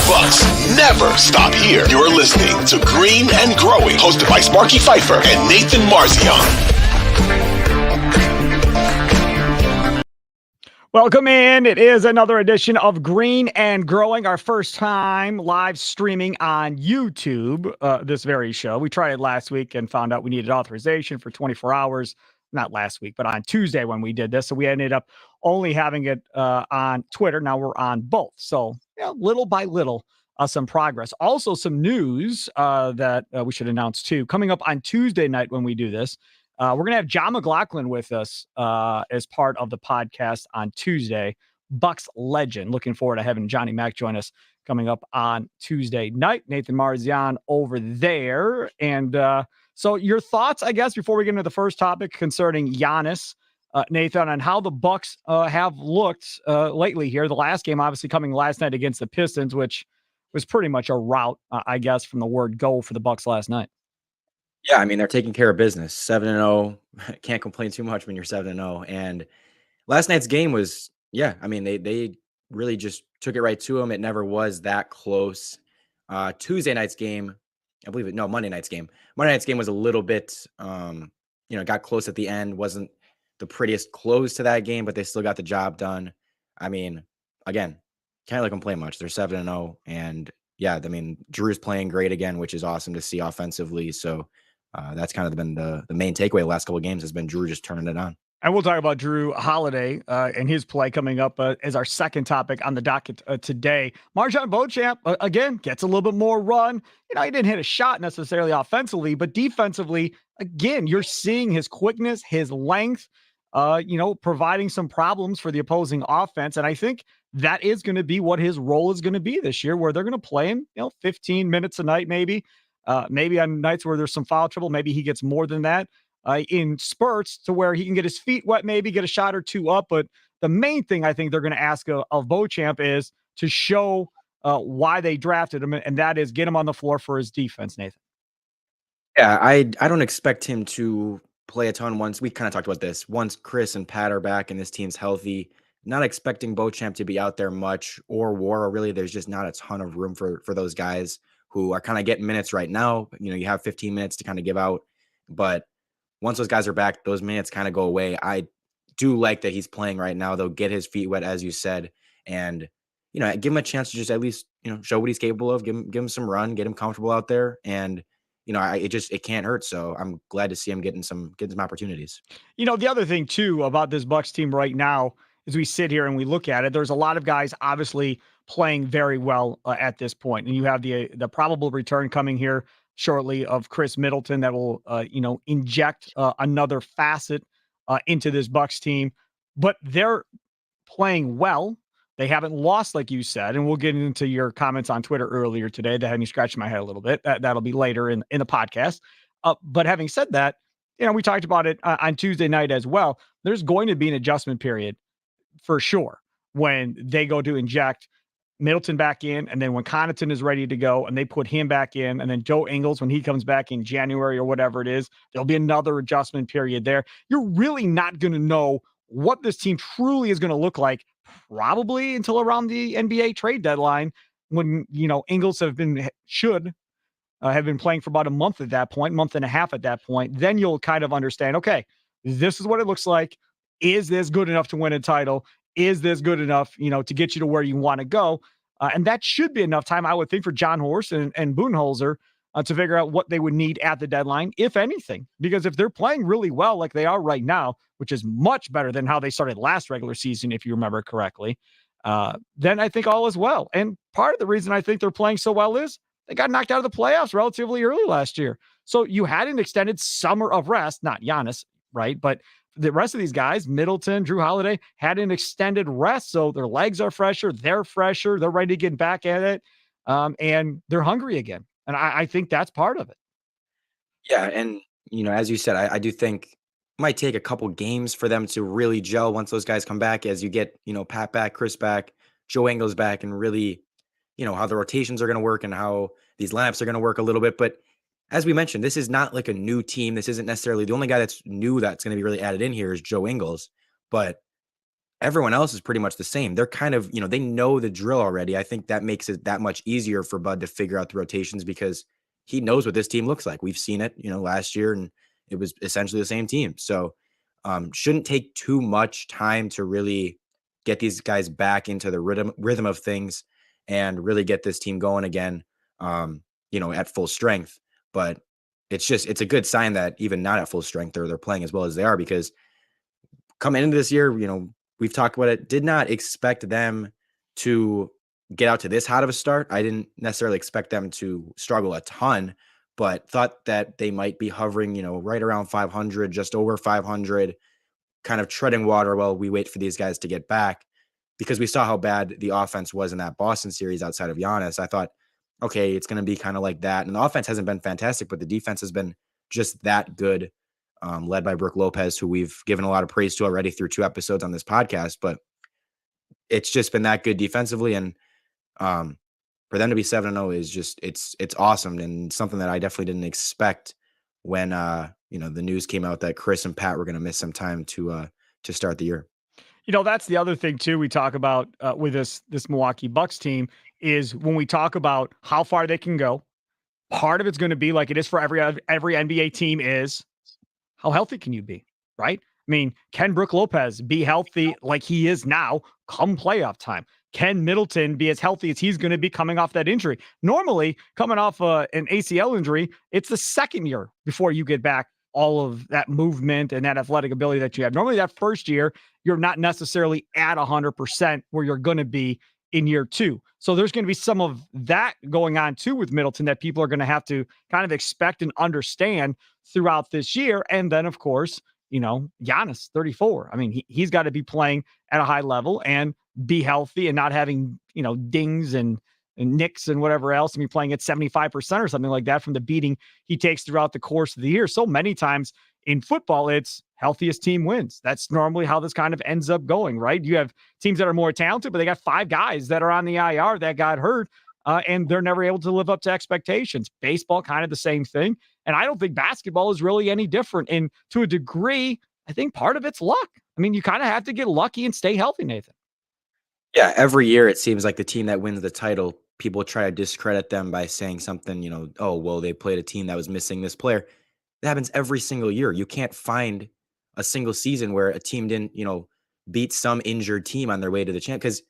Bucks never stop here. You're listening to Green and Growing, hosted by Sparky, Fifer, and Nathan Marzion. Welcome in. It is another edition of Green and Growing, our first time live streaming on YouTube, this very show. We tried it last week and found out we needed authorization for 24 hours. Not last week, but on Tuesday when we did this. So we ended up only having it on Twitter. Now we're on both. So little by little, some progress. Also some news that we should announce too. Coming up on Tuesday night when we do this, we're going to have John McLaughlin with us as part of the podcast on Tuesday. Bucks legend. Looking forward to having Johnny Mac join us coming up on Tuesday night. Nathan Marzion over there. And so your thoughts, I guess, before we get into the first topic concerning Giannis, Nathan, on how the Bucks have looked lately here. The last game obviously coming last night against the Pistons, which was pretty much a rout, I guess, from the word go for the Bucks last night. Yeah, I mean, they're taking care of business. 7-0. Can't complain too much when you're 7-0. And last night's game was, I mean, they really just took it right to them. It never was that close. Tuesday night's game, Monday night's game. Monday night's game was a little bit, got close at the end. Wasn't the prettiest close to that game, but they still got the job done. I mean, again, can't really complain much. They're 7-0. And I mean, Drew's playing great again, which is awesome to see offensively. So, that's kind of been the main takeaway the last couple of games has been Drew just turning it on. And we'll talk about Drew Holiday and his play coming up as our second topic on the docket today. Marjon Beauchamp, again, gets a little bit more run. He didn't hit a shot necessarily offensively, but defensively, again, you're seeing his quickness, his length, providing some problems for the opposing offense. And I think that is going to be what his role is going to be this year, where they're going to play him, 15 minutes a night, maybe on nights where there's some foul trouble. Maybe he gets more than that in spurts to where he can get his feet wet, maybe get a shot or two up. But the main thing I think they're going to ask of Beauchamp is to show why they drafted him, and that is get him on the floor for his defense, Nathan. Yeah, I don't expect him to play a ton once. We kind of talked about this. Once Chris and Pat are back and this team's healthy, not expecting Beauchamp to be out there much or War. Really, there's just not a ton of room for those guys who are kind of getting minutes right now. You have 15 minutes to kind of give out. But once those guys are back, those minutes kind of go away. I do like that he's playing right now. They'll get his feet wet, as you said, and, give him a chance to just at least, show what he's capable of, give him some run, get him comfortable out there. And, it can't hurt. So I'm glad to see him getting some opportunities. The other thing too about this Bucks team right now, as we sit here and we look at it, there's a lot of guys obviously playing very well at this point. And you have the probable return coming here shortly of Chris Middleton that will, inject another facet into this Bucks team. But they're playing well. They haven't lost, like you said, and we'll get into your comments on Twitter earlier today that had me scratching my head a little bit. That'll be later in the podcast. But having said that, we talked about it on Tuesday night as well. There's going to be an adjustment period for sure when they go to inject Middleton back in, and then when Connaughton is ready to go and they put him back in, and then Joe Ingles, when he comes back in January or whatever it is, there'll be another adjustment period there. You're really not going to know what this team truly is going to look like probably until around the NBA trade deadline when, Ingles have been playing for about a month at that point, month and a half at that point. Then you'll kind of understand, okay, this is what it looks like. Is this good enough to win a title? Is this good enough, to get you to where you want to go? And that should be enough time, I would think, for John Horst and Budenholzer to figure out what they would need at the deadline, if anything. Because if they're playing really well like they are right now, which is much better than how they started last regular season, if you remember correctly, then I think all is well. And part of the reason I think they're playing so well is they got knocked out of the playoffs relatively early last year. So you had an extended summer of rest, not Giannis, right? But the rest of these guys, Middleton, Drew Holiday, had an extended rest. So their legs are fresher. They're fresher. They're ready to get back at it. And they're hungry again. And I think that's part of it. Yeah. And, as you said, I do think it might take a couple games for them to really gel once those guys come back, as you get, Pat back, Chris back, Joe Ingles back, and really, how the rotations are going to work and how these lineups are going to work a little bit. But as we mentioned, this is not like a new team. This isn't necessarily the only guy that's new that's going to be really added in here is Joe Ingles. But everyone else is pretty much the same. They're kind of, they know the drill already. I think that makes it that much easier for Bud to figure out the rotations because he knows what this team looks like. We've seen it, last year, and it was essentially the same team. So shouldn't take too much time to really get these guys back into the rhythm of things and really get this team going again, at full strength. But it's a good sign that even not at full strength, they're playing as well as they are, because coming into this year, we've talked about it, did not expect them to get out to this hot of a start. I didn't necessarily expect them to struggle a ton, but thought that they might be hovering, right around 500, just over 500, kind of treading water while we wait for these guys to get back, because we saw how bad the offense was in that Boston series outside of Giannis. I thought, okay, it's going to be kind of like that. And the offense hasn't been fantastic, but the defense has been just that good, led by Brook Lopez, who we've given a lot of praise to already through 2 episodes on this podcast. But it's just been that good defensively. And for them to be 7-0 is just, it's awesome, and something that I definitely didn't expect when, the news came out that Chris and Pat were going to miss some time to start the year. That's the other thing too we talk about with this Milwaukee Bucks team is when we talk about how far they can go. Part of it's going to be like it is for every NBA team is how healthy can you be, right? I mean, can Brook Lopez be healthy like he is now come playoff time? Can Middleton be as healthy as he's going to be coming off that injury? Normally, coming off an ACL injury, it's the second year before you get back all of that movement and that athletic ability that you have. Normally, that first year, you're not necessarily at 100% where you're going to be in year 2. So there's going to be some of that going on too with Middleton that people are going to have to kind of expect and understand throughout this year. And then, of course, Giannis, 34. I mean, he's got to be playing at a high level and be healthy and not having, dings and nicks and whatever else, and be playing at 75% or something like that from the beating he takes throughout the course of the year. So many times in football, it's healthiest team wins. That's normally how this kind of ends up going, right? You have teams that are more talented, but they got 5 guys that are on the IR that got hurt, and they're never able to live up to expectations. Baseball, kind of the same thing. And I don't think basketball is really any different. And to a degree, I think part of it's luck. I mean, you kind of have to get lucky and stay healthy, Nathan. Yeah, every year it seems like the team that wins the title, people try to discredit them by saying something, oh, well, they played a team that was missing this player. It happens every single year. You can't find a single season where a team didn't, beat some injured team on their way to the champ, because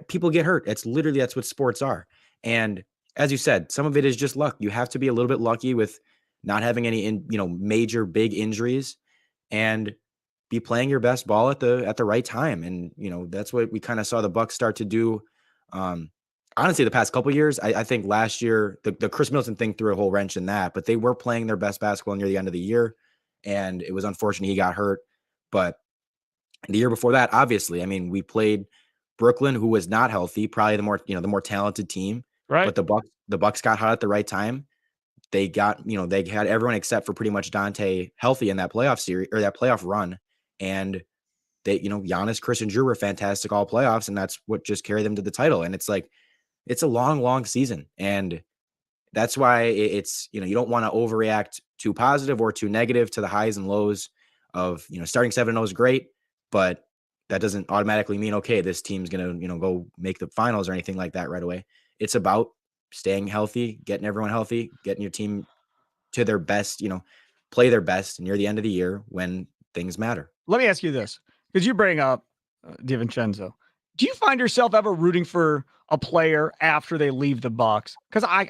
people get hurt. That's what sports are. And as you said, some of it is just luck. You have to be a little bit lucky with not having any, major big injuries, and be playing your best ball at the right time. And, that's what we kind of saw the Bucks start to do. Honestly, the past couple of years, I think last year, the Chris Middleton thing threw a whole wrench in that, but they were playing their best basketball near the end of the year. And it was unfortunate he got hurt. But the year before that, obviously, I mean, we played Brooklyn, who was not healthy, probably the more talented team. Right. But the Bucks got hot at the right time. They got, they had everyone except for pretty much Dante healthy in that playoff series or that playoff run. And they, Giannis, Chris, and Drew were fantastic all playoffs, and that's what just carried them to the title. And it's like, it's a long, long season. And that's why it's, you don't want to overreact too positive or too negative to the highs and lows of, starting 7-0 is great, but that doesn't automatically mean, okay, this team's going to, go make the finals or anything like that right away. It's about staying healthy, getting everyone healthy, getting your team to their best, play their best near the end of the year when things matter. Let me ask you this, because you bring up DiVincenzo. Do you find yourself ever rooting for a player after they leave the Bucks? Because I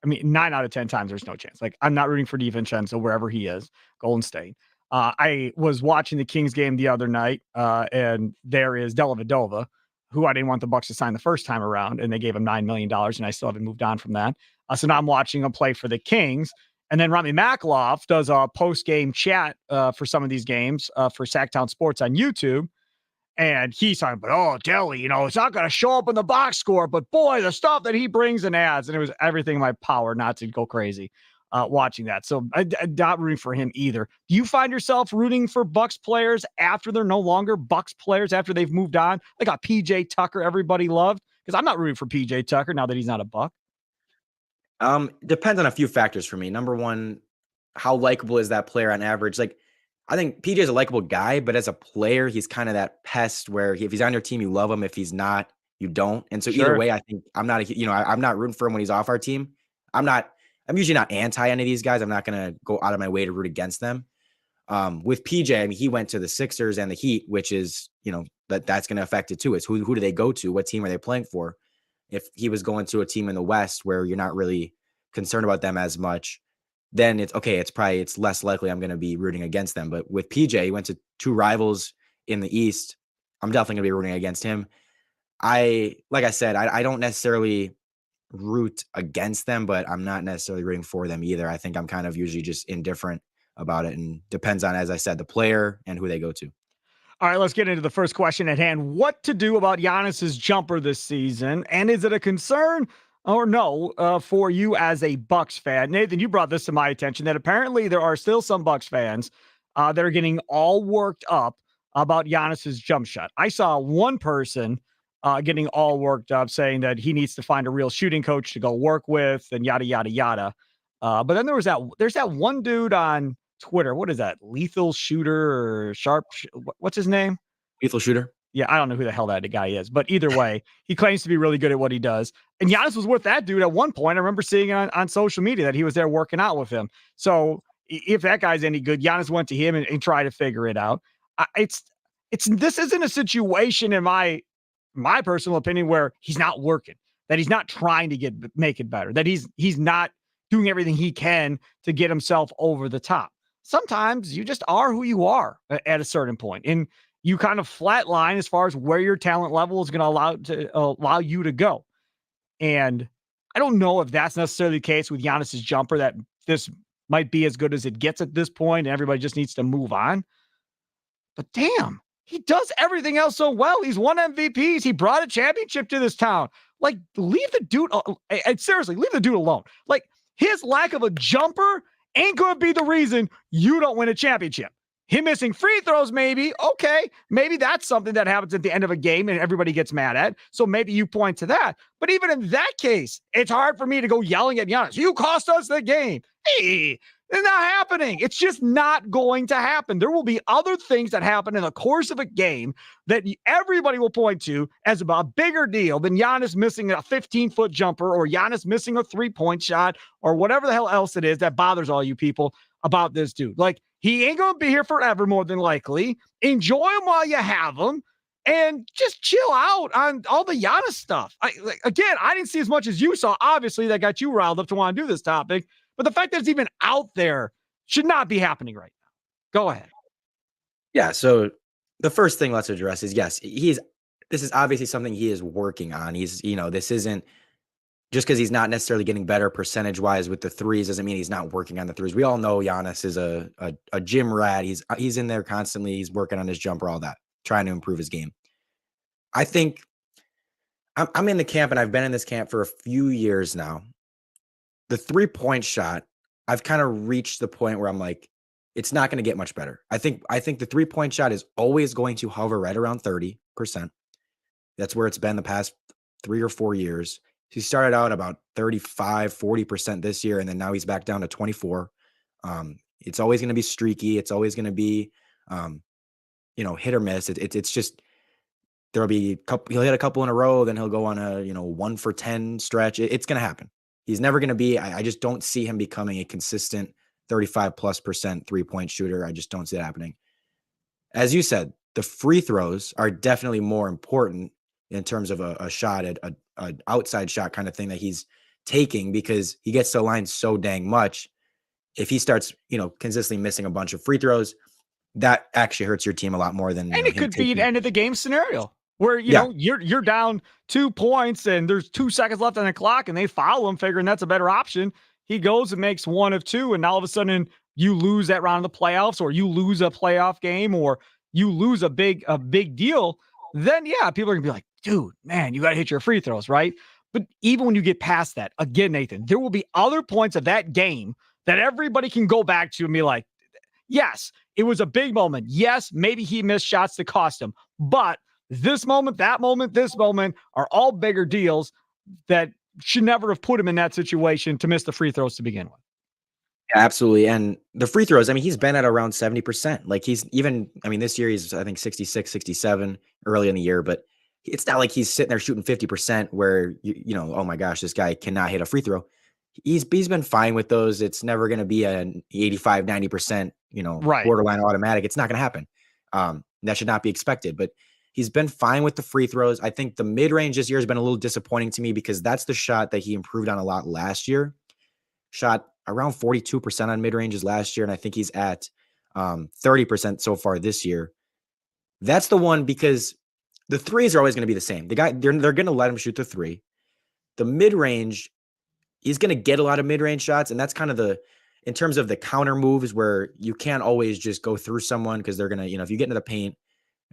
mean, 9 out of 10 times there's no chance. Like, I'm not rooting for DiVincenzo wherever he is, Golden State. I was watching the Kings game the other night, and there is Dellavedova, who I didn't want the Bucks to sign the first time around, and they gave him $9 million, and I still haven't moved on from that. So now I'm watching him play for the Kings. And then Rami Makloff does a post-game chat for some of these games for Sacktown Sports on YouTube. And he's talking about, oh, Delly, it's not going to show up in the box score, but boy, the stuff that he brings and adds. And it was everything in my power not to go crazy watching that. So I'm not rooting for him either. Do you find yourself rooting for Bucks players after they're no longer Bucks players, after they've moved on? Like a PJ Tucker everybody loved? Because I'm not rooting for PJ Tucker now that he's not a Buck. Depends on a few factors for me. Number one, how likable is that player on average? Like, I think PJ is a likable guy, but as a player, he's kind of that pest where if he's on your team, you love him. If he's not, you don't. And so either Sure. way, I think I'm not I'm not rooting for him when he's off our team. I'm usually not anti any of these guys. I'm not going to go out of my way to root against them. With PJ, I mean, he went to the Sixers and the Heat, which is, that's going to affect it too. It's who do they go to? What team are they playing for? If he was going to a team in the West where you're not really concerned about them as much, then it's okay. It's less likely I'm going to be rooting against them. But with PJ, he went to two rivals in the East. I'm definitely going to be rooting against him. Like I said, I don't necessarily root against them, but I'm not necessarily rooting for them either. I think I'm kind of usually just indifferent about it, and depends on, as I said, the player and who they go to. All right, let's get into the first question at hand. What to do about Giannis's jumper this season, and is it a concern or no for you as a Bucks fan? Nathan, you brought this to my attention that apparently there are still some Bucks fans that are getting all worked up about Giannis's jump shot. I saw one person getting all worked up saying that he needs to find a real shooting coach to go work with and yada, yada, yada. But then there's that one dude on Twitter. What is that? Lethal Shooter or Sharp? What's his name? Lethal Shooter. Yeah, I don't know who the hell that guy is, but either way, he claims to be really good at what he does. And Giannis was with that dude at one point. I remember seeing it on social media that he was there working out with him. So if that guy's any good, Giannis went to him and tried to figure it out. This isn't a situation in my personal opinion where he's not working, that he's not trying to make it better, that he's not doing everything he can to get himself over the top. Sometimes you just are who you are at a certain point, and you kind of flatline as far as where your talent level is going to allow you to go. And I don't know if that's necessarily the case with Giannis's jumper, that this might be as good as it gets at this point and everybody just needs to move on. But damn, he does everything else so well. He's won MVPs. He brought a championship to this town. Like, leave the dude, seriously, leave the dude alone. Like, his lack of a jumper ain't going to be the reason you don't win a championship. Him missing free throws, maybe. Okay, maybe that's something that happens at the end of a game and everybody gets mad at. So maybe you point to that. But even in that case, it's hard for me to go yelling at Giannis. You cost us the game. Hey, it's not happening. It's just not going to happen. There will be other things that happen in the course of a game that everybody will point to as a bigger deal than Giannis missing a 15-foot jumper or Giannis missing a three-point shot or whatever the hell else it is that bothers all you people about this dude. Like, he ain't going to be here forever, more than likely. Enjoy him while you have him and just chill out on all the Giannis stuff. I didn't see as much as you saw. Obviously, that got you riled up to want to do this topic. But the fact that it's even out there should not be happening right now. Go ahead. Yeah. So the first thing let's address is, yes, this is obviously something he is working on. This isn't just because he's not necessarily getting better percentage wise with the threes doesn't mean he's not working on the threes. We all know Giannis is a gym rat. He's in there constantly. He's working on his jumper, all that, trying to improve his game. I think I'm in the camp, and I've been in this camp for a few years now. The 3-point shot, I've kind of reached the point where I'm like, it's not going to get much better. I think the 3-point shot is always going to hover right around 30%. That's where it's been the past 3 or 4 years. He started out about 35, 40% this year, and then now he's back down to 24. It's always going to be streaky. It's always going to be, hit or miss. It's just, there'll be he'll hit a couple in a row, then he'll go on a 1 for 10 stretch. It's going to happen. He's never going to be. I just don't see him becoming a consistent 35+% 3-point shooter. I just don't see that happening. As you said, the free throws are definitely more important in terms of a shot at an outside shot kind of thing that he's taking, because he gets to the line so dang much. If he starts, consistently missing a bunch of free throws, that actually hurts your team a lot more than. And it could be an end of the game scenario where, you're down 2 points and there's 2 seconds left on the clock and they foul him figuring that's a better option. He goes and makes 1 of 2. And now all of a sudden you lose that round of the playoffs, or you lose a playoff game, or you lose a big deal. Then people are gonna be like, dude, man, you got to hit your free throws, right? But even when you get past that, again, Nathan, there will be other points of that game that everybody can go back to and be like, yes, it was a big moment. Yes, maybe he missed shots that cost him. But this moment, that moment, this moment are all bigger deals that should never have put him in that situation to miss the free throws to begin with. Yeah, absolutely. And the free throws, I mean, he's been at around 70%. Like he's even, I mean, this year he's, I think 66, 67 early in the year, but it's not like he's sitting there shooting 50% where you know, oh my gosh, this guy cannot hit a free throw. He's been fine with those. It's never going to be an 85, 90%, you know, Right. borderline automatic. It's not going to happen. That should not be expected, but he's been fine with the free throws. I think the mid-range this year has been a little disappointing to me because that's the shot that he improved on a lot last year. Shot around 42% on mid-ranges last year, and I think he's at 30% so far this year. That's the one because the threes are always going to be the same. The guy, they're going to let him shoot the three. The mid-range, he's going to get a lot of mid-range shots, and that's kind of in terms of the counter moves where you can't always just go through someone because they're going to, you know, if you get into the paint,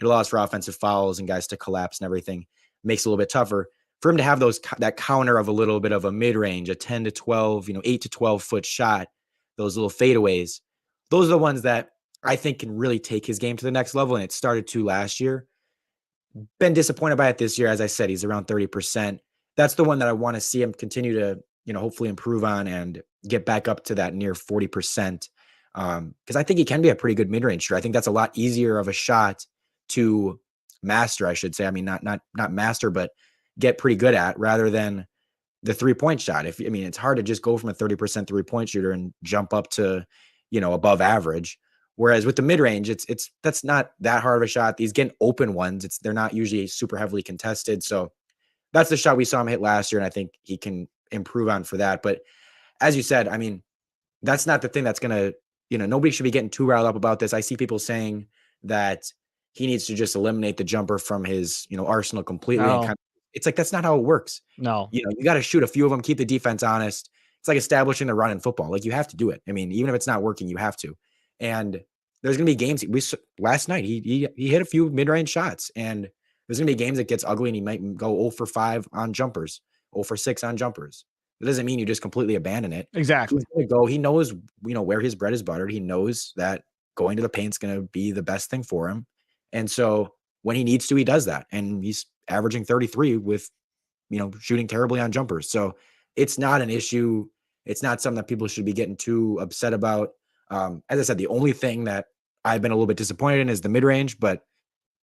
it allows for offensive fouls and guys to collapse and everything. Makes it a little bit tougher for him to have that counter of a little bit of a mid-range, a 10 to 12, 8 to 12 foot shot, those little fadeaways. Those are the ones that I think can really take his game to the next level. And it started to last year. Been disappointed by it this year. As I said, he's around 30%. That's the one that I want to see him continue to, hopefully improve on and get back up to that near 40%. Because I think he can be a pretty good mid-range shooter. I think that's a lot easier of a shot to master, I should say. I mean, not master, but get pretty good at rather than the 3-point shot. It's hard to just go from a 30% 3-point shooter and jump up to, above average. Whereas with the mid-range, that's not that hard of a shot. These getting open ones, they're not usually super heavily contested. So that's the shot we saw him hit last year, and I think he can improve on for that. But as you said, I mean, that's not the thing that's going to, nobody should be getting too riled up about this. I see people saying that he needs to just eliminate the jumper from his, arsenal completely. No. And it's like, that's not how it works. No. You got to shoot a few of them, keep the defense honest. It's like establishing the run in football. Like you have to do it. I mean, even if it's not working, you have to. And there's going to be games. Last night, he hit a few mid-range shots, and there's going to be games that gets ugly and he might go 0 for 5 on jumpers, 0 for 6 on jumpers. It doesn't mean you just completely abandon it. Exactly. He's going to go. He knows, where his bread is buttered. He knows that going to the paint's going to be the best thing for him. And so when he needs to, he does that. And he's averaging 33 with, shooting terribly on jumpers. So it's not an issue. It's not something that people should be getting too upset about. As I said, the only thing that I've been a little bit disappointed in is the mid-range, but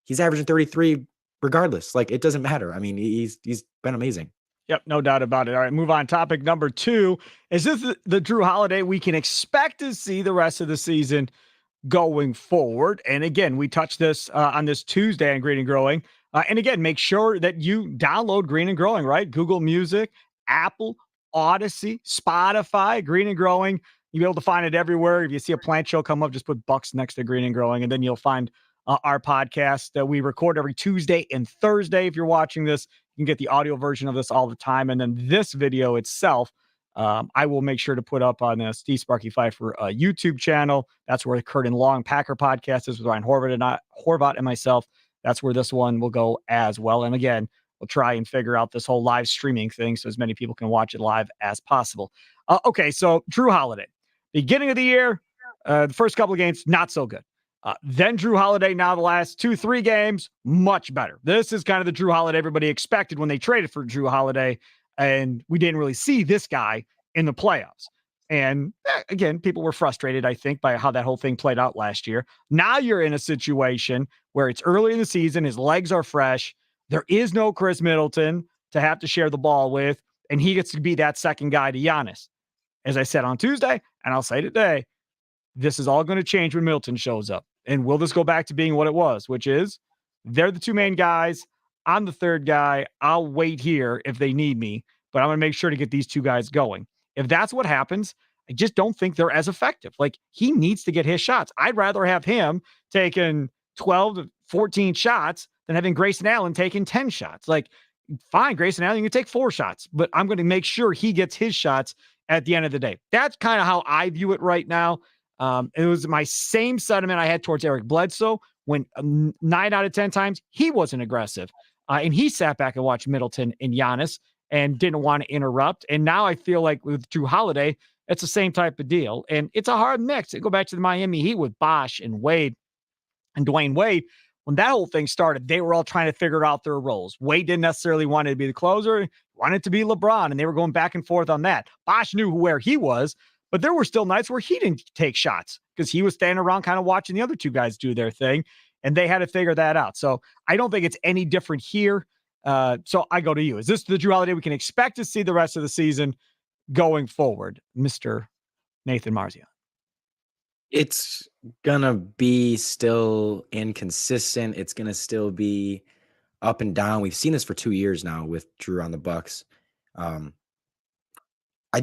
he's averaging 33 regardless. Like, it doesn't matter. I mean, he's been amazing. Yep, no doubt about it. All right, move on. Topic number 2. Is this the Drew Holiday we can expect to see the rest of the season going forward? And again, we touched this on this Tuesday on Green and Growing. And again, make sure that you download Green and Growing, right? Google Music, Apple, Odyssey, Spotify, Green and Growing. You'll be able to find it everywhere. If you see a plant show come up, just put Bucks next to Green and Growing, and then you'll find our podcast that we record every Tuesday and Thursday. If you're watching this, you can get the audio version of this all the time. And then this video itself, I will make sure to put up on the Steve Sparky Fifer YouTube channel. That's where the Kurt and Long Packer podcast is with Ryan Horvat and myself. That's where this one will go as well. And again, we'll try and figure out this whole live streaming thing so as many people can watch it live as possible. Okay, so Drew Holiday. Beginning of the year, the first couple of games, not so good. Then Drew Holiday, now the last 2-3 games, much better. This is kind of the Drew Holiday everybody expected when they traded for Drew Holiday, and we didn't really see this guy in the playoffs. And again, people were frustrated, I think, by how that whole thing played out last year. Now you're in a situation where it's early in the season, his legs are fresh, there is no Chris Middleton to have to share the ball with, and he gets to be that second guy to Giannis. As I said on Tuesday, and I'll say today, this is all going to change when Middleton shows up. And will this go back to being what it was, which is they're the two main guys. I'm the third guy. I'll wait here if they need me, but I'm going to make sure to get these two guys going. If that's what happens, I just don't think they're as effective. Like, he needs to get his shots. I'd rather have him taking 12 to 14 shots than having Grayson Allen taking 10 shots. Like, fine, Grayson Allen, you can take 4 shots, but I'm going to make sure he gets his shots at the end of the day. That's kind of how I view it right now. It was my same sentiment I had towards Eric Bledsoe when 9 out of 10 times he wasn't aggressive. And he sat back and watched Middleton and Giannis and didn't want to interrupt. And now I feel like with Drew Holiday, it's the same type of deal. And it's a hard mix. Go back to the Miami Heat with Bosh and Wade and Dwayne Wade. When that whole thing started, they were all trying to figure out their roles. Wade didn't necessarily want to be the closer, wanted to be LeBron, and they were going back and forth on that. Bosh knew where he was, But there were still nights where he didn't take shots because he was standing around kind of watching the other two guys do their thing, and they had to figure that out. So I don't think it's any different here. So I go to you. Is this the Drew Holiday we can expect to see the rest of the season going forward, Mr. Nathan Marzion? It's gonna be still inconsistent. It's gonna still be up and down. We've seen this for 2 years now with Drew on the Bucks. Um, I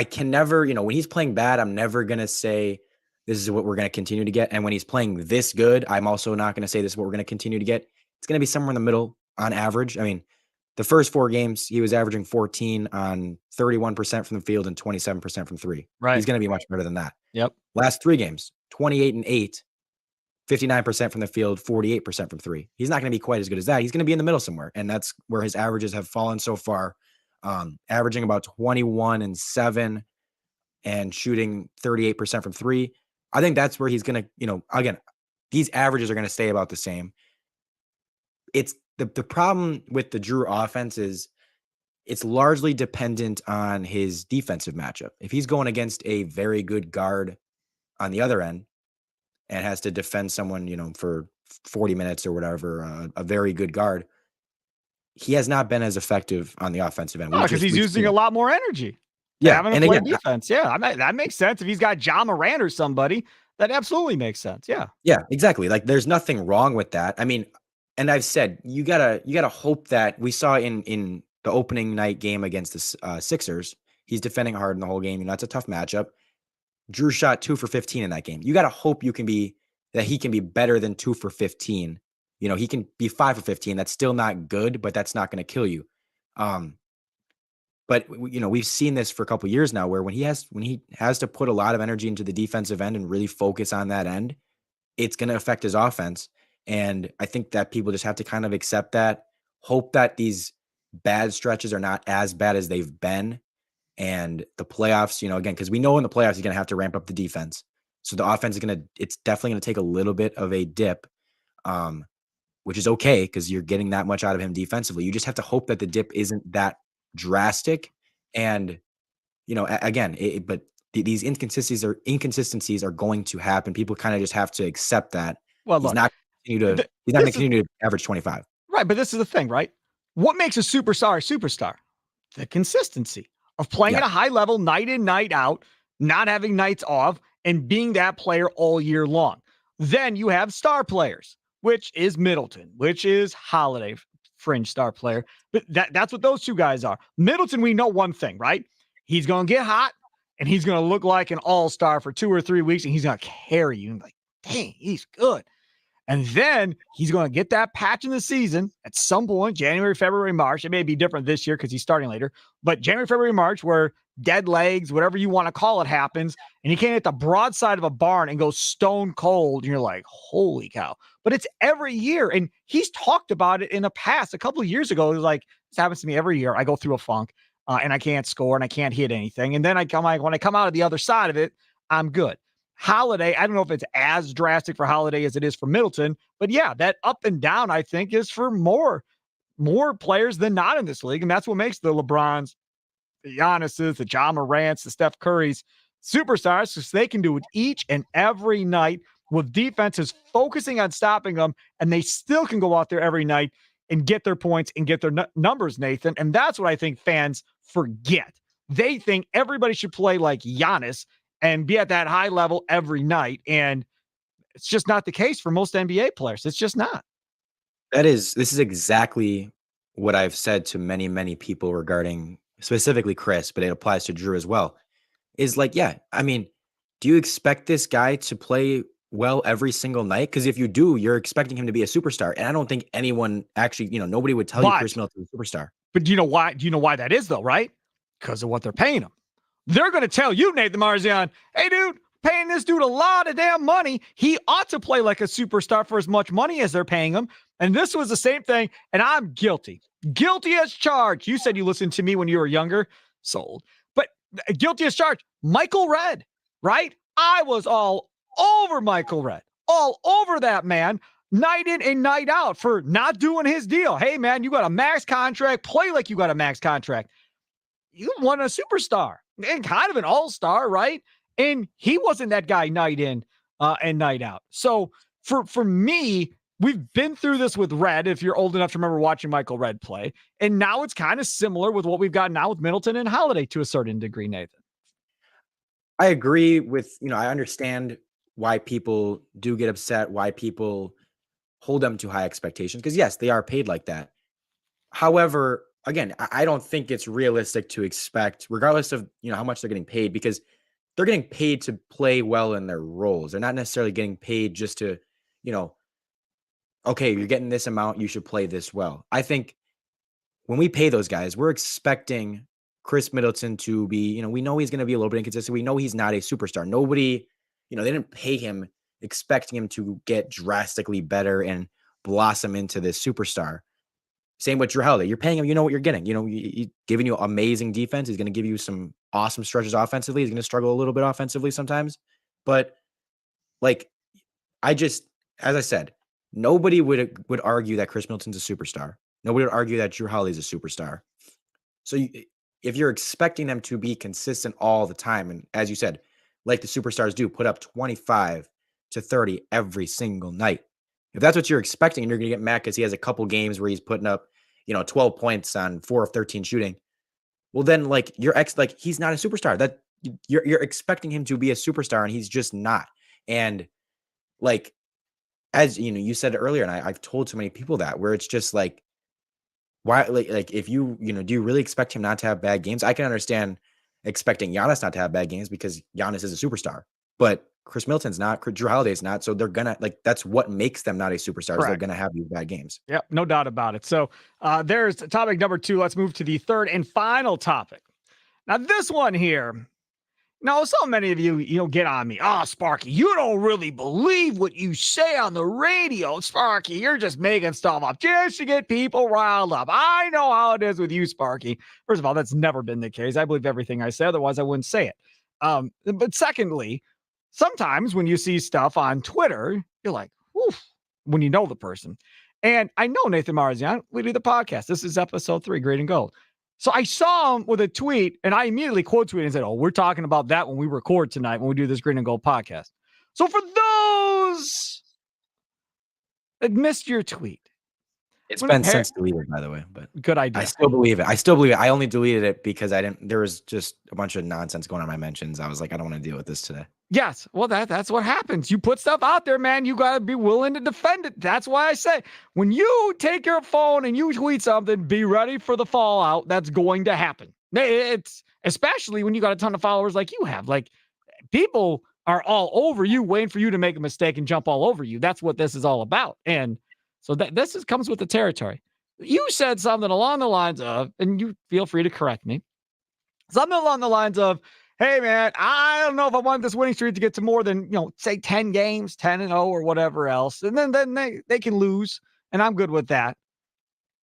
can never, when he's playing bad, I'm never gonna say this is what we're gonna continue to get. And when he's playing this good, I'm also not gonna say this is what we're gonna continue to get. It's gonna be somewhere in the middle on average. I mean, the first 4 games, he was averaging 14 on 31% from the field and 27% from three. Right. He's gonna be much better than that. Yep. Last 3 games, 28 and 8, 59% from the field, 48% from three. He's not going to be quite as good as that. He's going to be in the middle somewhere. And that's where his averages have fallen so far, averaging about 21 and 7 and shooting 38% from three. I think that's where he's going to, again, these averages are going to stay about the same. It's the problem with the Drew offense is it's largely dependent on his defensive matchup. If he's going against a very good guard on the other end and has to defend someone, for 40 minutes or whatever, a very good guard, he has not been as effective on the offensive end. Because he's using a lot more energy. Yeah, having to play defense. Yeah, that makes sense. If he's got Ja Morant or somebody, that absolutely makes sense. Yeah. Yeah, exactly. Like there's nothing wrong with that. I mean, and I've said you gotta hope that we saw in the opening night game against the Sixers, he's defending hard in the whole game. That's a tough matchup. Drew shot 2 for 15 in that game. You got to hope he can be better than 2 for 15. He can be 5 for 15. That's still not good, but that's not going to kill you. But we've seen this for a couple of years now where when he has to put a lot of energy into the defensive end and really focus on that end, it's going to affect his offense. And I think that people just have to kind of accept that, hope that these bad stretches are not as bad as they've been. And the playoffs, again, because we know in the playoffs, he's going to have to ramp up the defense. So the offense it's definitely going to take a little bit of a dip, which is okay because you're getting that much out of him defensively. You just have to hope that the dip isn't that drastic. And, again, but these inconsistencies are going to happen. People kind of just have to accept that. Well, he's not going to continue to average 25. Right. But this is the thing, right? What makes a superstar? The consistency of playing at a high level night in, night out, not having nights off, and being that player all year long. Then you have star players, which is Middleton, which is Holiday, fringe star player. But that's what those two guys are. Middleton, we know one thing, right? He's going to get hot, and he's going to look like an all-star for 2 or 3 weeks, and he's going to carry you. And like, dang, he's good. And then he's going to get that patch in the season at some point, January, February, March. It may be different this year because he's starting later, but January, February, March, where dead legs, whatever you want to call it, happens, and he can't hit the broadside of a barn and go stone cold. And you're like, holy cow. But it's every year. And he's talked about it in the past. A couple of years ago, it was like, this happens to me every year. I go through a funk and I can't score and I can't hit anything. And then when I come out of the other side of it, I'm good. Holiday, I don't know if it's as drastic for Holiday as it is for Middleton, but yeah, that up and down, I think, is for more players than not in this league. And that's what makes the LeBrons, the Giannis's, the Ja Morants, the Steph Currys superstars, because they can do it each and every night with defenses focusing on stopping them, and they still can go out there every night and get their points and get their numbers, Nathan. And that's what I think fans forget. They think everybody should play like Giannis and be at that high level every night. And it's just not the case for most NBA players. It's just not. This is exactly what I've said to many, many people regarding specifically Chris, but it applies to Drew as well. Is like, yeah, I mean, do you expect this guy to play well every single night? Because if you do, you're expecting him to be a superstar. And I don't think anyone actually, nobody would tell you Chris Middleton's a superstar. But do you know why? Do you know why that is though, right? Because of what they're paying him. They're going to tell you, Nathan Marzion, hey, dude, paying this dude a lot of damn money. He ought to play like a superstar for as much money as they're paying him. And this was the same thing. And I'm guilty as charged. You said you listened to me when you were younger. Sold. But guilty as charged. Michael Redd, right? I was all over Michael Redd, all over that man, night in and night out for not doing his deal. Hey, man, you got a max contract. Play like you got a max contract. you won a superstar and kind of an all-star, right? And he wasn't that guy night in and night out. So for me, we've been through this with Red, if you're old enough to remember watching Michael Red play. And now it's kind of similar with what we've got now with Middleton and Holiday to a certain degree, Nathan. I agree with, I understand why people do get upset, why people hold them to high expectations, because yes, they are paid like that. However, again, I don't think it's realistic to expect, regardless of, how much they're getting paid, because they're getting paid to play well in their roles. They're not necessarily getting paid just to, you know, okay, you're getting this amount, you should play this well. I think when we pay those guys, we're expecting Chris Middleton to be, we know he's going to be a little bit inconsistent. We know he's not a superstar. Nobody, they didn't pay him expecting him to get drastically better and blossom into this superstar. Same with Drew Holiday. You're paying him, you know what you're getting. He's giving you amazing defense. He's going to give you some awesome stretches offensively. He's going to struggle a little bit offensively sometimes. But as I said, nobody would argue that Chris Middleton's a superstar. Nobody would argue that Drew Holiday's a superstar. So if you're expecting them to be consistent all the time, and as you said, like the superstars do, put up 25 to 30 every single night. If that's what you're expecting, and you're going to get mad because he has a couple games where he's putting up, 12 points on 4 of 13 shooting, well, then he's not a superstar. That you're expecting him to be a superstar, and he's just not. And as you said earlier, and I've told so many people that, where it's just like, why, if do you really expect him not to have bad games? I can understand expecting Giannis not to have bad games because Giannis is a superstar, but Chris Middleton's not, Drew Holiday's not. So they're gonna that's what makes them not a superstar. They're gonna have these bad games. Yep, no doubt about it. So there's topic number 2. Let's move to the third and final topic. Now this one here. Now, so many of you, get on me. Oh, Sparky, you don't really believe what you say on the radio, Sparky. You're just making stuff up just to get people riled up. I know how it is with you, Sparky. First of all, that's never been the case. I believe everything I say. Otherwise, I wouldn't say it. But secondly, sometimes when you see stuff on Twitter, you're like, woof, when you know the person. And I know Nathan Marzion. We do the podcast. This is episode 3, Green and Gold. So I saw him with a tweet, and I immediately quote tweeted and said, "Oh, we're talking about that when we record tonight, when we do this Green and Gold podcast." So for those that missed your tweet, it's been since deleted, by the way, but good idea. I still believe it. I only deleted it because there was just a bunch of nonsense going on in my mentions. I was like, I don't want to deal with this today. Yes. Well, that's what happens. You put stuff out there, man. You got to be willing to defend it. That's why I say when you take your phone and you tweet something, be ready for the fallout that's going to happen. It's especially when you got a ton of followers like you have. People are all over you, waiting for you to make a mistake and jump all over you. That's what this is all about. And so this comes with the territory. You said something along the lines of, and you feel free to correct me, something along the lines of, hey, man, I don't know if I want this winning streak to get to more than, say 10 games, 10-0 or whatever else. And then they can lose, and I'm good with that.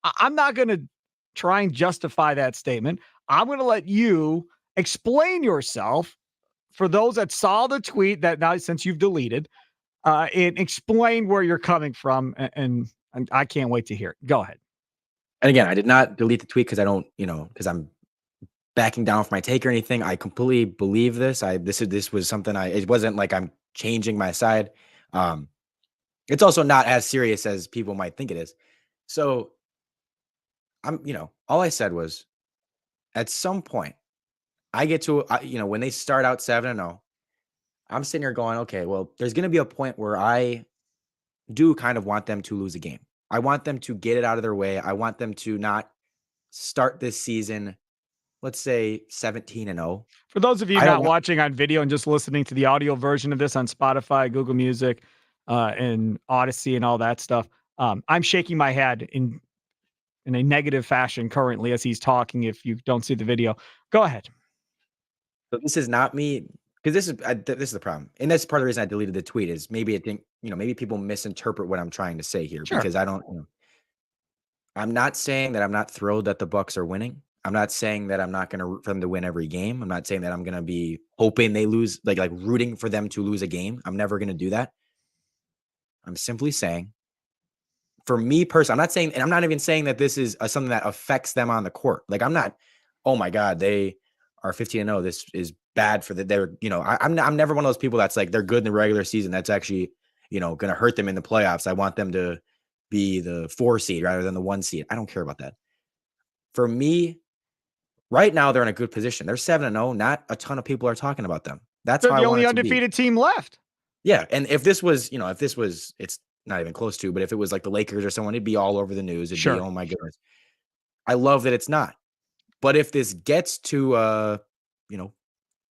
I'm not going to try and justify that statement. I'm going to let you explain yourself for those that saw the tweet that now since you've deleted, and explain where you're coming from. And I can't wait to hear it. Go ahead. And again, I did not delete the tweet because I don't, because I'm backing down for my take or anything. I completely believe this. This was something it wasn't like I'm changing my side. It's also not as serious as people might think it is. So all I said was at some point I get to, when they start out 7-0, I'm sitting here going, okay, well, there's going to be a point where I do kind of want them to lose a game. I want them to get it out of their way. I want them to not start this season, let's say 17-0. For those of you not watching on video and just listening to the audio version of this on Spotify, Google Music, and Odyssey and all that stuff, I'm shaking my head in a negative fashion currently as he's talking. If you don't see the video, go ahead. So this is not me, because this is the problem, and that's part of the reason I deleted the tweet. Is maybe maybe people misinterpret what I'm trying to say here. Sure. Because I don't. I'm not saying that I'm not thrilled that the Bucks are winning. I'm not saying that I'm not going to root for them to win every game. I'm not saying that I'm going to be hoping they lose, like rooting for them to lose a game. I'm never going to do that. I'm simply saying, for me personally, I'm not saying, and I'm not even saying that this is something that affects them on the court. I'm not oh my God, they are 15-0. This is bad for they're, I'm never one of those people that's like, they're good in the regular season. That's actually, going to hurt them in the playoffs. I want them to be the 4 seed rather than the 1 seed. I don't care about that. For me, right now, they're in a good position. They're 7-0. Not a ton of people are talking about them. That's They're how the I want only it to be. undefeated team left. Yeah. And if this was, it's not even close to, but if it was like the Lakers or someone, it'd be all over the news. It'd be, oh my goodness. I love that it's not. But if this gets to,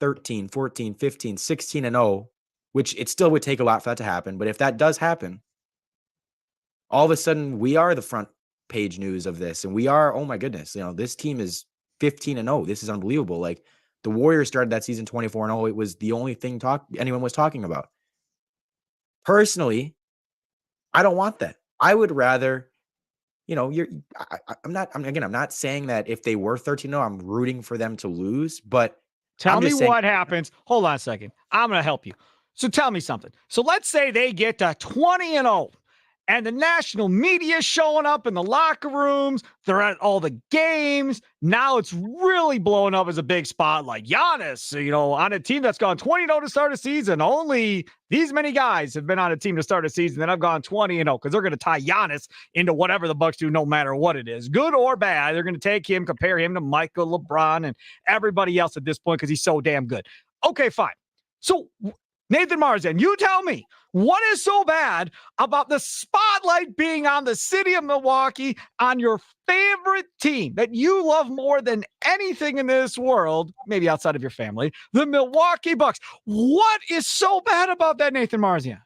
13, 14, 15, 16-0, which it still would take a lot for that to happen. But if that does happen, all of a sudden we are the front page news of this. And we are, oh my goodness, this team is 15-0. This is unbelievable. Like the Warriors started that season 24-0. It was the only thing anyone was talking about. Personally, I don't want that. I would rather, I'm not saying that if they were 13-0, I'm rooting for them to lose, but tell me what happens. Hold on a second. I'm going to help you. So tell me something. So let's say they get to 20-0 and the national media is showing up in the locker rooms. They're at all the games. Now it's really blowing up as a big spotlight. Giannis, on a team that's gone 20-0 to start a season. Only these many guys have been on a team to start a season that have gone 20-0 because they're going to tie Giannis into whatever the Bucks do, no matter what it is, good or bad. They're going to take him, compare him to Michael, LeBron, and everybody else at this point because he's so damn good. Okay, fine. So Nathan Marzion, you tell me, what is so bad about the spotlight being on the city of Milwaukee, on your favorite team that you love more than anything in this world, maybe outside of your family, the Milwaukee Bucks? What is so bad about that, Nathan Marzion?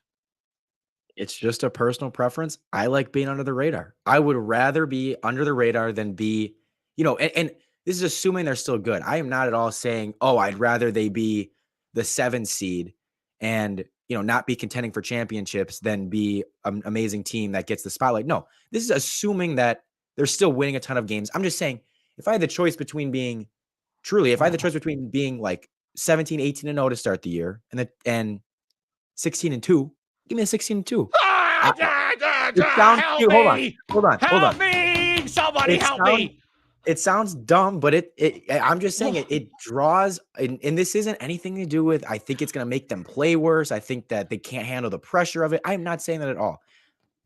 It's just a personal preference. I like being under the radar. I would rather be under the radar than be, and this is assuming they're still good. I am not at all saying, I'd rather they be the 7 seed and not be contending for championships than be an amazing team that gets the spotlight. No, this is assuming that they're still winning a ton of games. I'm just saying, if I had the choice between being like 17, 18-0 to start the year and 16-2, give me a 16-2. Hold on. Help me! Somebody help me! It sounds dumb, but I'm just saying it draws, and this isn't anything to do with, I think it's going to make them play worse. I think that they can't handle the pressure of it. I'm not saying that at all.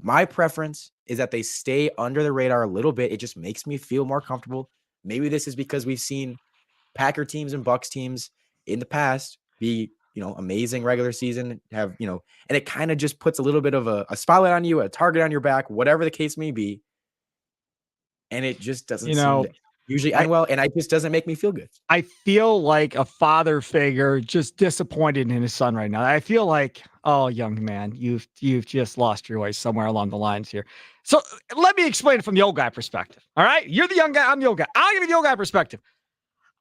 My preference is that they stay under the radar a little bit. It just makes me feel more comfortable. Maybe this is because we've seen Packer teams and Bucks teams in the past be, amazing regular season, have, and it kind of just puts a little bit of a spotlight on you, a target on your back, whatever the case may be. And it just doesn't seem to usually end well, and it just doesn't make me feel good. I feel like a father figure just disappointed in his son right now. I feel like, oh, young man, you've just lost your way somewhere along the lines here. So let me explain it from the old guy perspective. All right? You're the young guy. I'm the old guy. I'll give you the old guy perspective.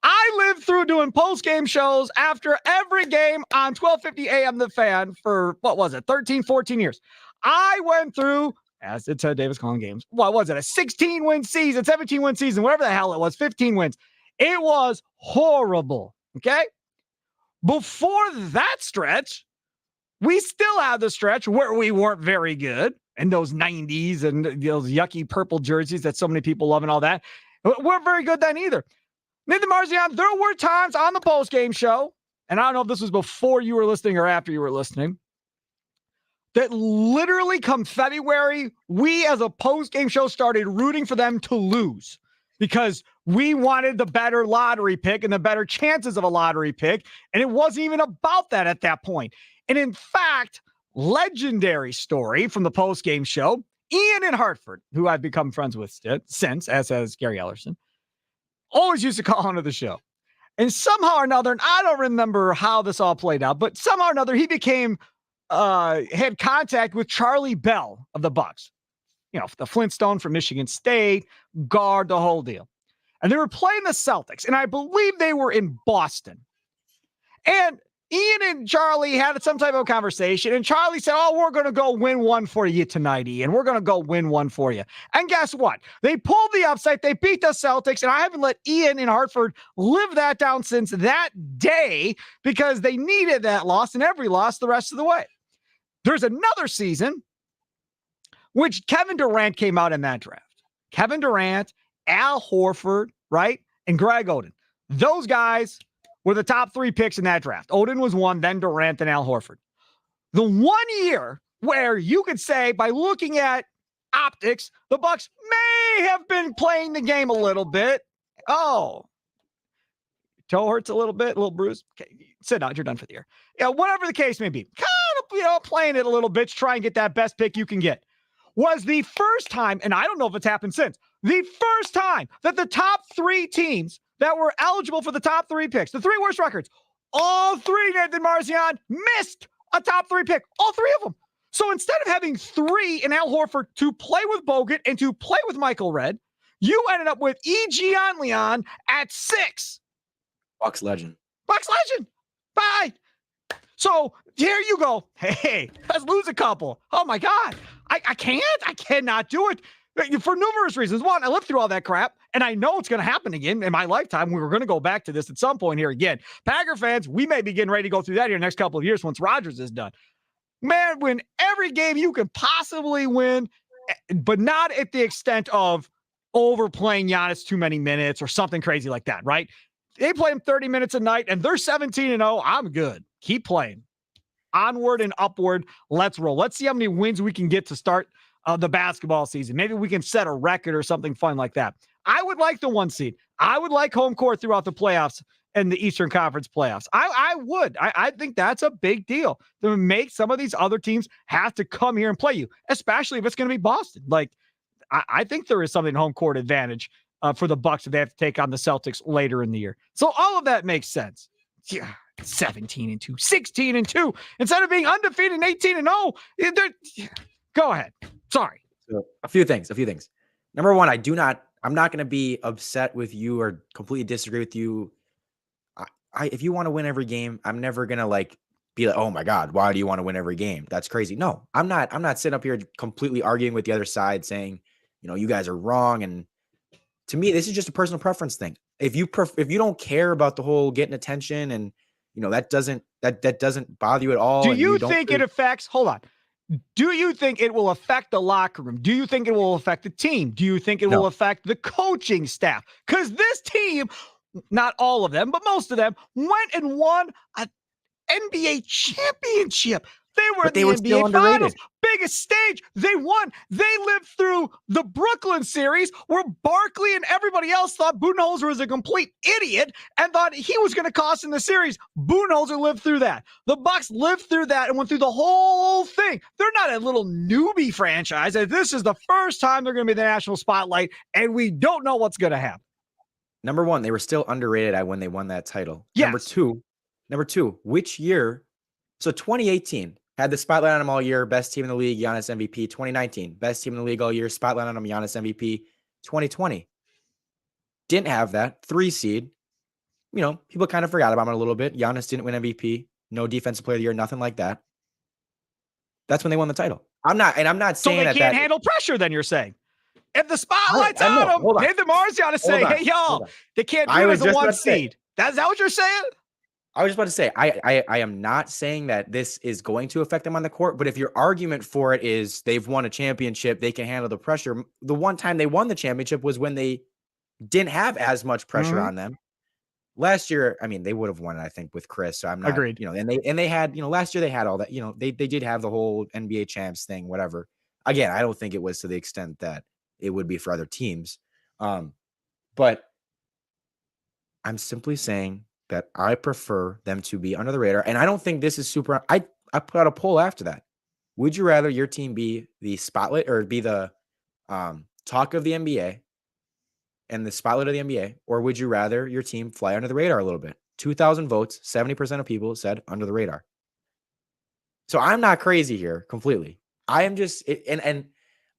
I lived through doing post-game shows after every game on 1250 AM The Fan for, 13, 14 years. I went through, as did Ted Davis calling games. What was it? A 16-win season, 17-win season, whatever the hell it was, 15 wins. It was horrible, okay? Before that stretch, we still had the stretch where we weren't very good, and those 90s and those yucky purple jerseys that so many people love and all that. We weren't very good then either. Nathan Marzion, there were times on the post-game show, and I don't know if this was before you were listening or after you were listening, that literally come February, we as a post-game show started rooting for them to lose because we wanted the better lottery pick and the better chances of a lottery pick, and it wasn't even about that at that point. And in fact, legendary story from the post-game show, Ian in Hartford, who I've become friends with since, as has Gary Ellerson, always used to call onto the show. And somehow or another, and I don't remember how this all played out, but somehow or another, he became had contact with Charlie Bell of the Bucks. The Flintstone from Michigan State, guard, the whole deal. And they were playing the Celtics, and I believe they were in Boston. And Ian and Charlie had some type of conversation, and Charlie said, we're going to go win one for you tonight, Ian. We're going to go win one for you. And guess what? They pulled the upset. They beat the Celtics, and I haven't let Ian in Hartford live that down since that day because they needed that loss and every loss the rest of the way. There's another season which Kevin Durant came out in that draft. Kevin Durant, Al Horford, right? And Greg Oden. Those guys were the top 3 picks in that draft. Odin was 1, then Durant, then Al Horford. The one year where you could say, by looking at optics, the Bucks may have been playing the game a little bit. Oh, toe hurts a little bit, a little bruise. Okay, sit down. You're done for the year. Yeah, whatever the case may be. Kind of, playing it a little bit to try and get that best pick you can get. Was the first time, and I don't know if it's happened since, the first time that the top 3 teams that were eligible for the top 3 picks, the 3 worst records, all 3, Nathan Marzion, missed a top 3 pick. All 3 of them. So instead of having 3 in Al Horford to play with Bogut and to play with Michael Redd, you ended up with E.G. on Leon at 6. Bucks legend. Bucks legend. Bye. So here you go. Hey, let's lose a couple. Oh my God. I cannot do it for numerous reasons. One, I lived through all that crap and I know it's going to happen again in my lifetime. We were going to go back to this at some point here again. Packer fans, we may be getting ready to go through that here next couple of years once Rodgers is done. Man, win every game you can possibly win, but not at the extent of overplaying Giannis too many minutes or something crazy like that, right? They play him 30 minutes a night and they're 17-0. I'm good. Keep playing. Onward and upward. Let's roll. Let's see how many wins we can get to start the basketball season. Maybe we can set a record or something fun like that. I would like the 1 seed. I would like home court throughout the playoffs and the Eastern Conference playoffs. I would. I think that's a big deal to make some of these other teams have to come here and play you, especially if it's going to be Boston. Like, I think there is something home court advantage for the Bucks if they have to take on the Celtics later in the year. So all of that makes sense. Yeah, 17-2, 16-2 instead of being undefeated and 18-0. Go ahead. Sorry. So a few things. Number one, I'm not going to be upset with you or completely disagree with you. If you want to win every game, I'm never going to be like, oh my God, why do you want to win every game? That's crazy. No, I'm not sitting up here completely arguing with the other side saying, you guys are wrong. And to me, this is just a personal preference thing. If you don't care about the whole getting attention and that doesn't bother you at all. Do you think it affects, hold on. Do you think it will affect the locker room? Do you think it will affect the team? Do you think it will affect the coaching staff? Because this team, not all of them, but most of them, went and won an NBA championship. They were in the NBA Finals, biggest stage. They won. They lived through the Brooklyn series where Barkley and everybody else thought Budenholzer was a complete idiot and thought he was going to cost in the series. Budenholzer lived through that. The Bucks lived through that and went through the whole thing. They're not a little newbie franchise. This is the first time they're going to be in the national spotlight, and we don't know what's going to happen. Number one, they were still underrated when they won that title. Yes. Number two, which year? So 2018. Had the spotlight on him all year, best team in the league, Giannis MVP. 2019, best team in the league all year, spotlight on him, Giannis MVP. 2020, didn't have that. 3 seed. People kind of forgot about him a little bit. Giannis didn't win MVP. No defensive player of the year, nothing like that. That's when they won the title. I'm not saying so they can't handle pressure, then you're saying. If the spotlight's on them, Nathan Marzion is saying, hey, y'all, they can't do it as a 1 seed. Is that what you're saying? I was just about to say, I am not saying that this is going to affect them on the court, but if your argument for it is they've won a championship, they can handle the pressure. The one time they won the championship was when they didn't have as much pressure on them. Last year, I mean, they would have won it, I think, with Chris. So I'm not, agreed. And they had, last year they had all that, they did have the whole NBA champs thing, whatever. Again, I don't think it was to the extent that it would be for other teams. But I'm simply saying that I prefer them to be under the radar. And I don't think this is super. I put out a poll after that. Would you rather your team be the spotlight or be the talk of the NBA and the spotlight of the NBA? Or would you rather your team fly under the radar a little bit? 2,000 votes, 70% of people said under the radar. So I'm not crazy here completely. I am just, and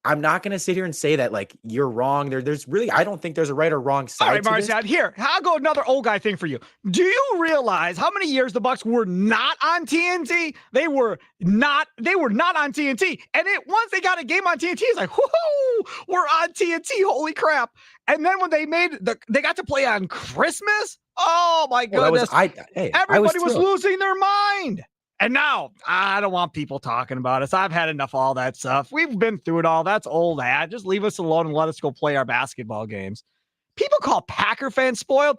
I'm not going to sit here and say that you're wrong. There's really, I don't think there's a right or wrong side. All right, Marzion, here, I'll go another old guy thing for you. Do you realize how many years the Bucks were not on TNT? They were not on TNT. And once they got a game on TNT, it's like, whoo, we're on TNT. Holy crap. And then when they got to play on Christmas. Oh my goodness. Everybody was losing their mind. And now, I don't want people talking about us. I've had enough of all that stuff. We've been through it all. That's old hat. Just leave us alone and let us go play our basketball games. People call Packer fans spoiled.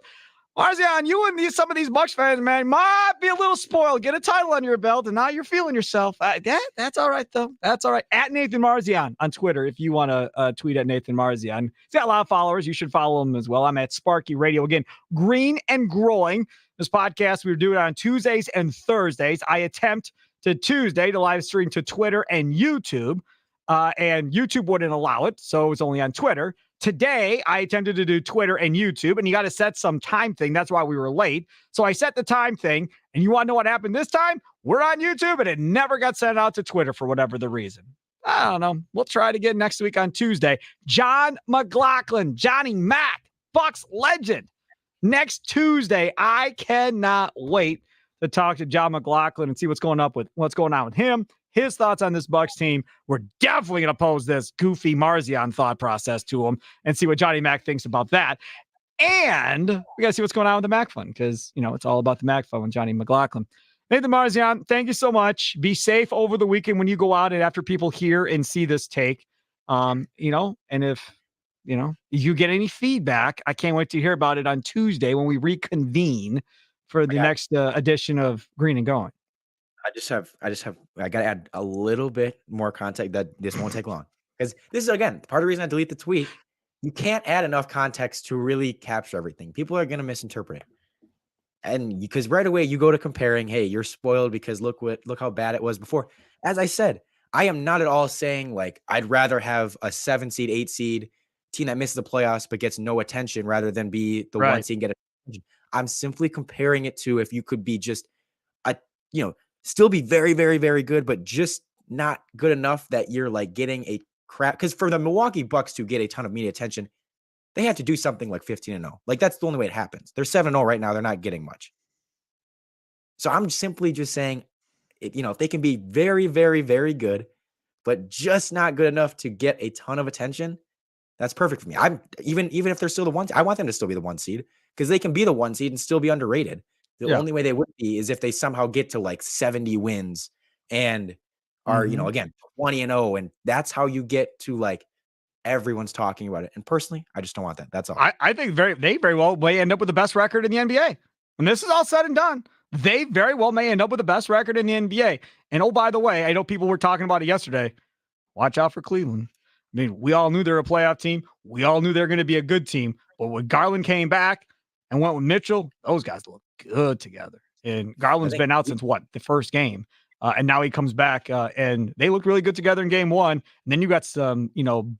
Marzion, you and some of these Bucks fans, man, might be a little spoiled. Get a title on your belt, and now you're feeling yourself. That's all right, though. That's all right. At Nathan Marzion on Twitter, if you want to tweet at Nathan Marzion. He's got a lot of followers. You should follow him as well. I'm at Sparky Radio. Again, Green and Growing. This podcast, we do it on Tuesdays and Thursdays. I attempt to Tuesday to live stream to Twitter and YouTube, and YouTube wouldn't allow it, so it's only on Twitter. Today, I attempted to do Twitter and YouTube, and you got to set some time thing. That's why we were late. So I set the time thing, and you want to know what happened this time? We're on YouTube, and it never got sent out to Twitter for whatever the reason. I don't know. We'll try it again next week on Tuesday. John McLaughlin, Johnny Mac, Bucks legend. Next Tuesday, I cannot wait to talk to John McLaughlin and see what's going on with him. His thoughts on this Bucks team. We're definitely going to pose this goofy Marzion thought process to him and see what Johnny Mac thinks about that. And we got to see what's going on with the Mac Fund because, it's all about the Mac Fund with Johnny McLaughlin. Nathan Marzion, thank you so much. Be safe over the weekend when you go out and after people hear and see this take. And if, you get any feedback, I can't wait to hear about it on Tuesday when we reconvene for the next edition of Green and Going. I got to add a little bit more context that this won't take long. Because this is, again, part of the reason I delete the tweet. You can't add enough context to really capture everything. People are going to misinterpret it. And because right away you go to comparing, hey, you're spoiled because look how bad it was before. As I said, I am not at all saying like I'd rather have a 7 seed, 8 seed team that misses the playoffs but gets no attention rather than be the 1 seed and get attention. I'm simply comparing it to if you could be just still be very, very, very good, but just not good enough that you're like getting a crap. Because for the Milwaukee Bucks to get a ton of media attention, they have to do something like 15-0. Like that's the only way it happens. They're 7-0 right now. They're not getting much. So I'm simply just saying, if they can be very, very, very good, but just not good enough to get a ton of attention, that's perfect for me. I'm even if they're still the 1, I want them to still be the 1 seed because they can be the 1 seed and still be underrated. The only way they would be is if they somehow get to like 70 wins and are, again, 20-0. And that's how you get to like everyone's talking about it. And personally, I just don't want that. That's all. I think they very well may end up with the best record in the NBA. When this is all said and done, they very well may end up with the best record in the NBA. And oh, by the way, I know people were talking about it yesterday. Watch out for Cleveland. I mean, we all knew they were a playoff team. We all knew they were going to be a good team. But when Garland came back and went with Mitchell, those guys look good together. And Garland's been out since the first game. And now he comes back and they look really good together in game 1. And then you got some,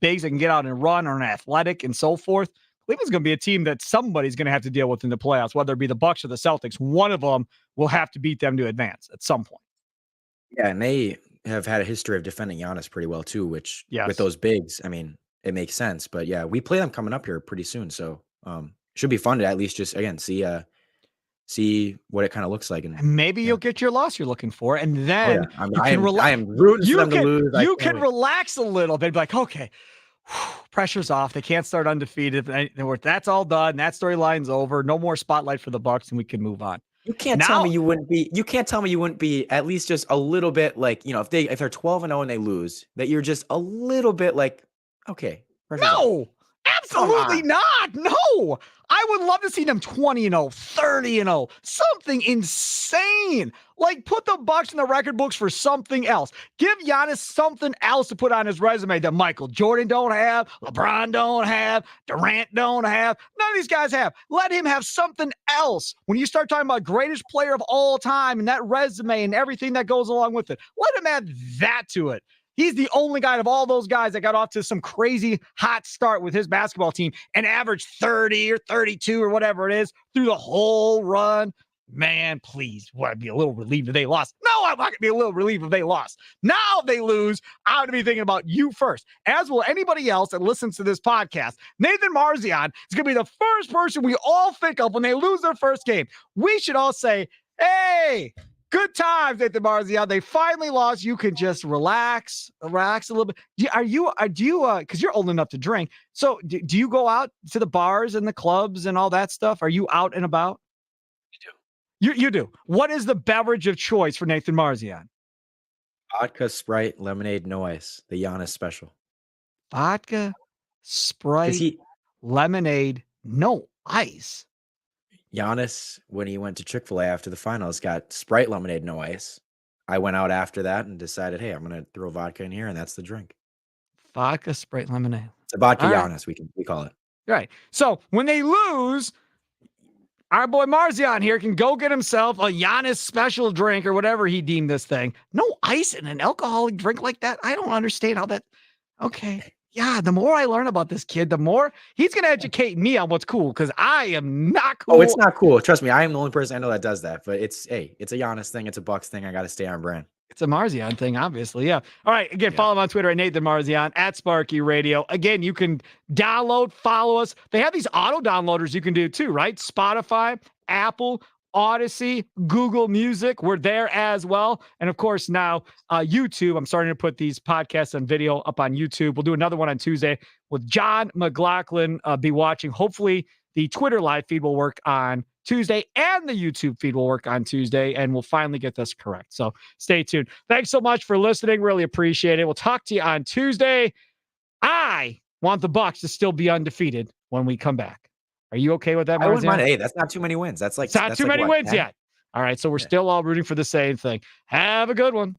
bigs that can get out and run or an athletic and so forth. Cleveland's going to be a team that somebody's going to have to deal with in the playoffs, whether it be the Bucks or the Celtics. One of them will have to beat them to advance at some point. Yeah, and they have had a history of defending Giannis pretty well too, which with those bigs, I mean, it makes sense. But yeah, we play them coming up here pretty soon. So should be fun to at least just, again, see what it kind of looks like. And maybe you'll get your loss you're looking for. And then I am rooting for them to lose. You can relax a little bit, be like, okay, pressure's off. They can't start undefeated. That's all done. That storyline's over. No more spotlight for the Bucks, and we can move on. You can't tell me you wouldn't be. You can't tell me you wouldn't be at least just a little bit like, if they're 12-0 and they lose, that you're just a little bit like, okay. No, absolutely not. No, I would love to see them 20-0, 30-0, something insane. Like put the Bucks in the record books for something else. Give Giannis something else to put on his resume that Michael Jordan don't have, LeBron don't have, Durant don't have. None of these guys have. Let him have something else. When you start talking about greatest player of all time and that resume and everything that goes along with it, let him add that to it. He's the only guy of all those guys that got off to some crazy hot start with his basketball team and averaged 30 or 32 or whatever it is through the whole run. Man, please, I'd be a little relieved if they lost. No, I'm not going to be a little relieved if they lost. Now if they lose, I'm going to be thinking about you first, as will anybody else that listens to this podcast. Nathan Marzion is going to be the first person we all think of when they lose their first game. We should all say, hey, good times, Nathan Marzion. They finally lost. You can just relax a little bit. Do you, because you're old enough to drink. So do you go out to the bars and the clubs and all that stuff? Are you out and about? You do. What is the beverage of choice for Nathan Marzion? Vodka, Sprite, lemonade, no ice. The Giannis special. Vodka, Sprite, lemonade, no ice. Giannis, when he went to Chick-fil-A after the finals, got Sprite lemonade, no ice. I went out after that and decided, hey, I'm gonna throw vodka in here, and that's the drink. Vodka, Sprite, lemonade. It's a vodka All right. Giannis, we call it. Right. So when they lose, our boy Marzion here can go get himself a Giannis special drink or whatever he deemed this thing. No ice in an alcoholic drink like that. I don't understand how that. Okay. Yeah. The more I learn about this kid, the more he's going to educate me on what's cool because I am not cool. Oh, it's not cool. Trust me, I am the only person I know that does that. But it's a Giannis thing. It's a Bucks thing. I got to stay on brand. It's a Marzion thing, obviously. Yeah. All right. Again, follow him on Twitter at Nathan Marzion, at Sparky Radio. Again, you can download, follow us. They have these auto downloaders you can do too, right? Spotify, Apple, Odyssey, Google Music. We're there as well. And of course, now YouTube. I'm starting to put these podcasts and video up on YouTube. We'll do another one on Tuesday with John McLaughlin. Be watching. Hopefully, the Twitter live feed will work on Tuesday and the YouTube feed will work on Tuesday, and we'll finally get this correct. So stay tuned. Thanks so much for listening. Really appreciate it. We'll talk to you on Tuesday. I want the Bucks to still be undefeated when we come back. Are you okay with that, I wouldn't mind. Marzion? Hey, that's not too many wins. That's It's not too many wins yet. All right, so we're still all rooting for the same thing. Have a good one.